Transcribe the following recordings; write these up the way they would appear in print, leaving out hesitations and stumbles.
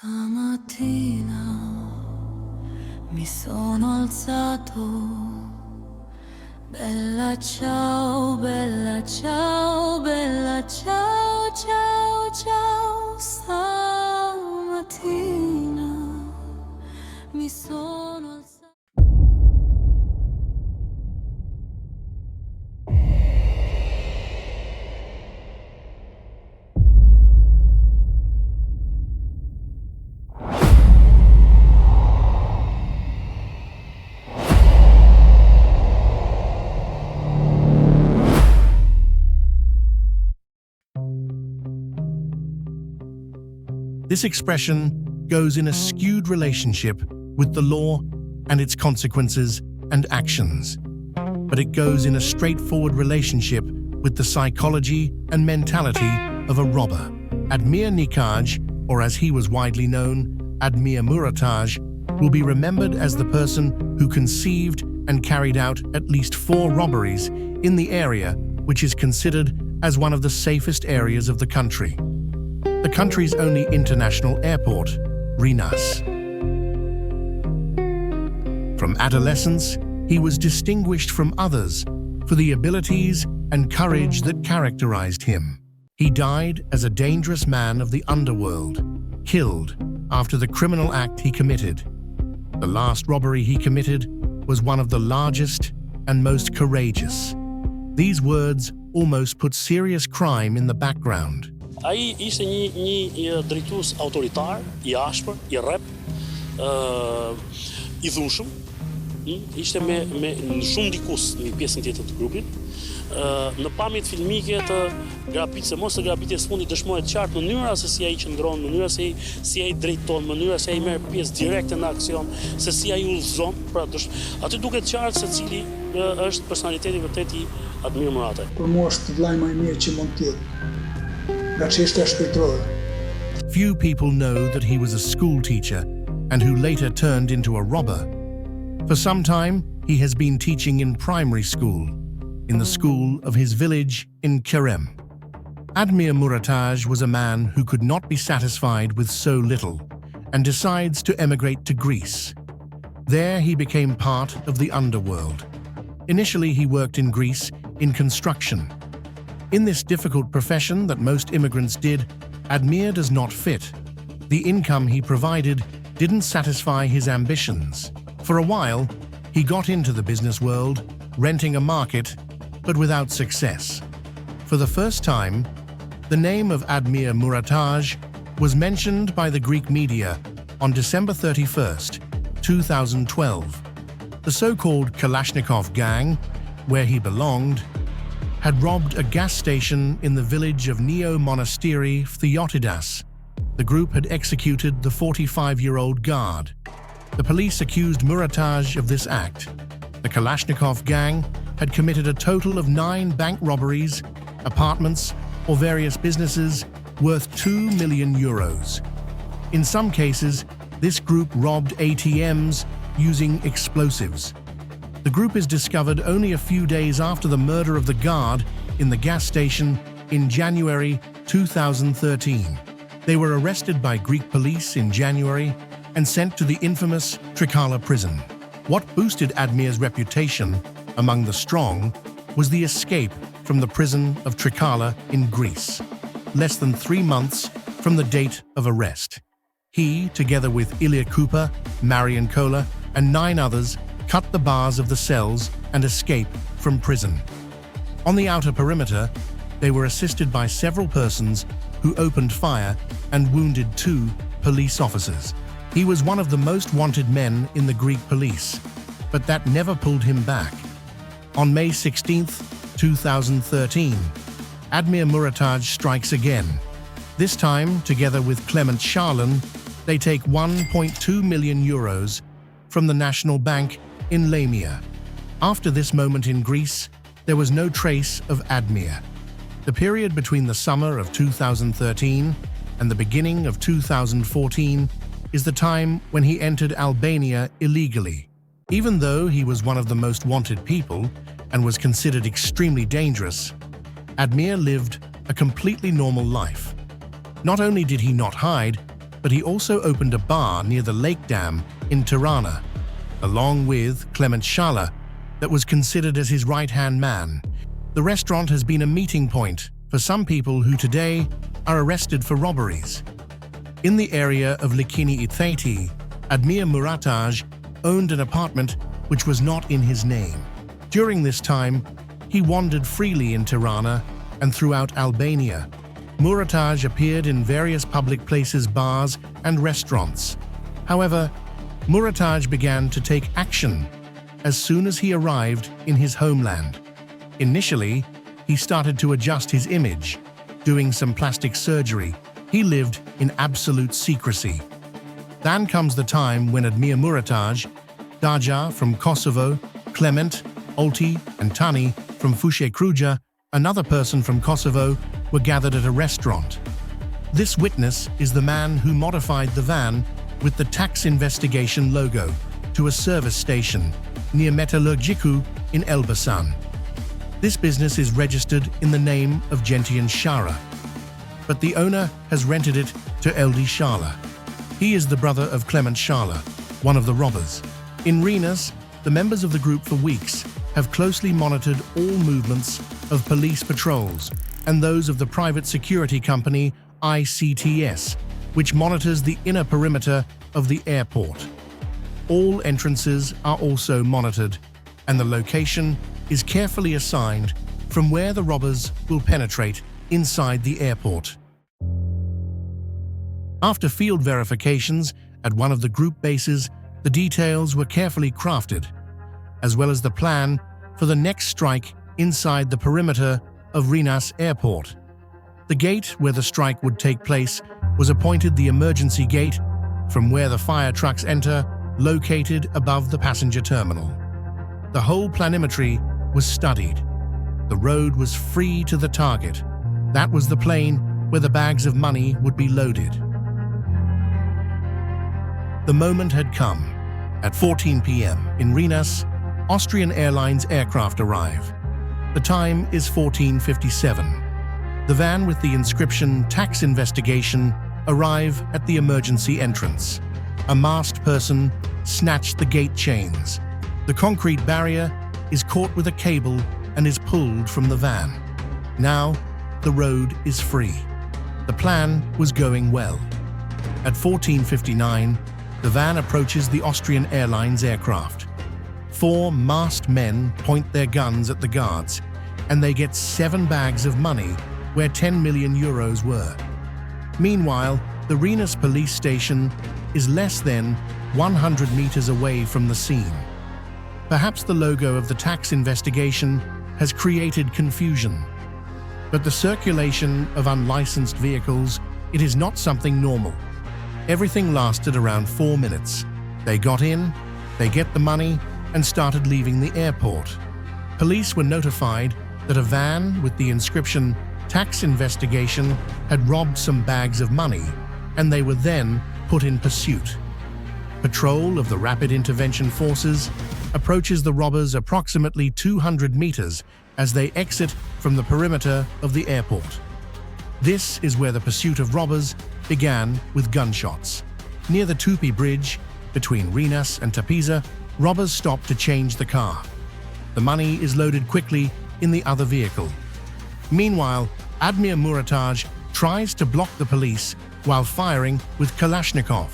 Stamattina mi sono alzato, bella ciao, bella ciao, bella ciao, ciao, ciao. Stamattina mi sono alzato. This expression goes in a skewed relationship with the law and its consequences and actions, but it goes in a straightforward relationship with the psychology and mentality of a robber. Admir Nikaj, or as he was widely known, Admir Murataj, will be remembered as the person who conceived and carried out at least 4 robberies in the area, which is considered as one of the safest areas of the country. The country's only international airport, Rinas. From adolescence, he was distinguished from others for the abilities and courage that characterized him. He died as a dangerous man of the underworld, killed after the criminal act he committed. The last robbery he committed was one of the largest and most courageous. These words almost put serious crime in the background. Ai ishte një drejtues autoritar, I ashpër, I rrep, I dhushëm, ishte me shumë ndikus në pjesën tjetër të grupit. Në pamjet filmike të grabitjes, mos të grabitjes fundit dëshmohet qartë mënyra se si ai qëndron, mënyra se si ai drejton, mënyra se ai merr pjesë direkte në aksion, se si ai udhëzon, pra aty duket qartë se cili është personaliteti vërtet I Admir Murataj. Për mua është vllai më I mirë që mund të jetë. Few people know that he was a school teacher and who later turned into a robber. For some time, he has been teaching in primary school, in the school of his village in Kerem. Admir Murataj was a man who could not be satisfied with so little and decides to emigrate to Greece. There he became part of the underworld. Initially, he worked in Greece in construction. In this difficult profession that most immigrants did, Admir does not fit. The income he provided didn't satisfy his ambitions. For a while, he got into the business world, renting a market, but without success. For the first time, the name of Admir Murataj was mentioned by the Greek media on December 31st, 2012. The so-called Kalashnikov gang, where he belonged, had robbed a gas station in the village of Neo-Monastiri Theotidas. The group had executed the 45-year-old guard. The police accused Murataj of this act. The Kalashnikov gang had committed a total of 9 bank robberies, apartments, or various businesses worth 2 million euros. In some cases, this group robbed ATMs using explosives. The group is discovered only a few days after the murder of the guard in the gas station in January 2013. They were arrested by Greek police in January and sent to the infamous Trikala prison. What boosted Admir's reputation among the strong was the escape from the prison of Trikala in Greece, less than 3 months from the date of arrest. He, together with Ilya Cooper, Marian Kola, and 9 others, cut the bars of the cells and escape from prison. On the outer perimeter, they were assisted by several persons who opened fire and wounded 2 police officers. He was one of the most wanted men in the Greek police, but that never pulled him back. On May 16, 2013, Admir Murataj strikes again. This time, together with Clement Charlin, they take 1.2 million euros from the National Bank in Lamia. After this moment in Greece, there was no trace of Admir. The period between the summer of 2013 and the beginning of 2014 is the time when he entered Albania illegally. Even though he was one of the most wanted people and was considered extremely dangerous, Admir lived a completely normal life. Not only did he not hide, but he also opened a bar near the lake dam in Tirana, along with Clement Shala, that was considered as his right-hand man. The restaurant has been a meeting point for some people who today are arrested for robberies. In the area of Likini Ithati, Admir Murataj owned an apartment which was not in his name. During this time, he wandered freely in Tirana and throughout Albania. Murataj appeared in various public places, bars, and restaurants. However, Murataj began to take action as soon as he arrived in his homeland. Initially, he started to adjust his image, doing some plastic surgery. He lived in absolute secrecy. Then comes the time when Admir Murataj, Daja from Kosovo, Clement, Olti, and Tani from Fushe Kruja, another person from Kosovo, were gathered at a restaurant. This witness is the man who modified the van with the tax investigation logo to a service station near Metallurgiku in Elbasan. This business is registered in the name of Gentian Shara, but the owner has rented it to LD Shala. He is the brother of Clement Shala, one of the robbers. In Rinas, the members of the group for weeks have closely monitored all movements of police patrols and those of the private security company ICTS, which monitors the inner perimeter of the airport. All entrances are also monitored, and the location is carefully assigned from where the robbers will penetrate inside the airport. After field verifications at one of the group bases, the details were carefully crafted, as well as the plan for the next strike inside the perimeter of Rinas Airport. The gate where the strike would take place was appointed the emergency gate, from where the fire trucks enter, located above the passenger terminal. The whole planimetry was studied. The road was free to the target. That was the plane where the bags of money would be loaded. The moment had come. At 14 p.m. in Rinas, Austrian Airlines aircraft arrive. The time is 14:57. The van with the inscription "Tax Investigation" arrive at the emergency entrance. A masked person snatched the gate chains. The concrete barrier is caught with a cable and is pulled from the van. Now, the road is free. The plan was going well. At 14:59, the van approaches the Austrian Airlines aircraft. 4 masked men point their guns at the guards, and they get 7 bags of money where 10 million euros were. Meanwhile, the Rinas police station is less than 100 meters away from the scene. Perhaps the logo of the tax investigation has created confusion. But the circulation of unlicensed vehicles, it is not something normal. Everything lasted around 4 minutes. They got in, they get the money, and started leaving the airport. Police were notified that a van with the inscription "Tax Investigation" had robbed some bags of money, and they were then put in pursuit. Patrol of the Rapid Intervention Forces approaches the robbers approximately 200 meters as they exit from the perimeter of the airport. This is where the pursuit of robbers began with gunshots. Near the Tupi Bridge, between Rinas and Tapiza, robbers stop to change the car. The money is loaded quickly in the other vehicle. Meanwhile, Admir Murataj tries to block the police while firing with Kalashnikov.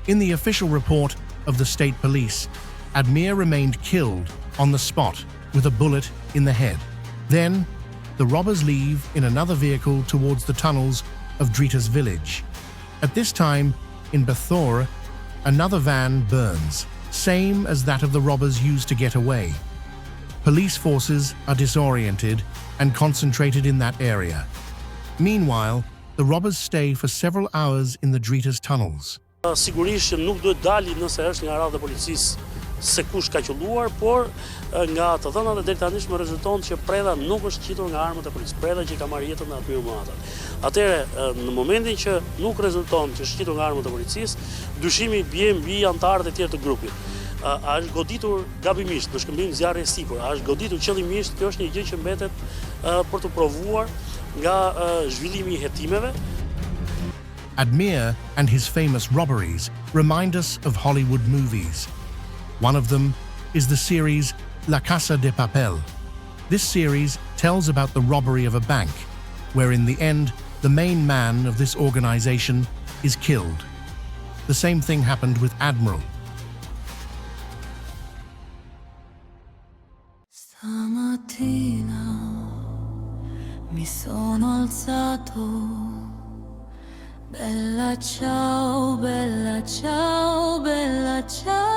In the official report of the state police, Admir remained killed on the spot with a bullet in the head. Then, the robbers leave in another vehicle towards the tunnels of Dritas village. At this time, in Bathor, another van burns, same as that of the robbers used to get away. Police forces are disoriented and concentrated in that area. Meanwhile, the robbers stay for several hours in the Dritas tunnels. Sigurisht nuk duhet dali nëse është nga radha e policisë se kush ka qelluar, por nga të dhënat e deri tani më rezulton që preda nuk është qitur nga armët e policisë, preda që ka marrë jetën në Admir Murataj. Atëherë, në momentin që nuk rezulton që është qitur nga armët e policisë, dyshimi bie mbi anëtarët e tjerë të grupit. A është goditur gabimisht në shkëmbim zjarri sipër, a është goditur qëllimisht, kjo është një gjë që mbetet për të provuar nga zhvillimi i hetimeve. Admir and his famous robberies remind us of Hollywood movies. One of them is the series La Casa de Papel. This series tells about the robbery of a bank, where in the end, the main man of this organization is killed. The same thing happened with Admiral. Stamattina mi sono alzato. Bella ciao, bella ciao, bella ciao.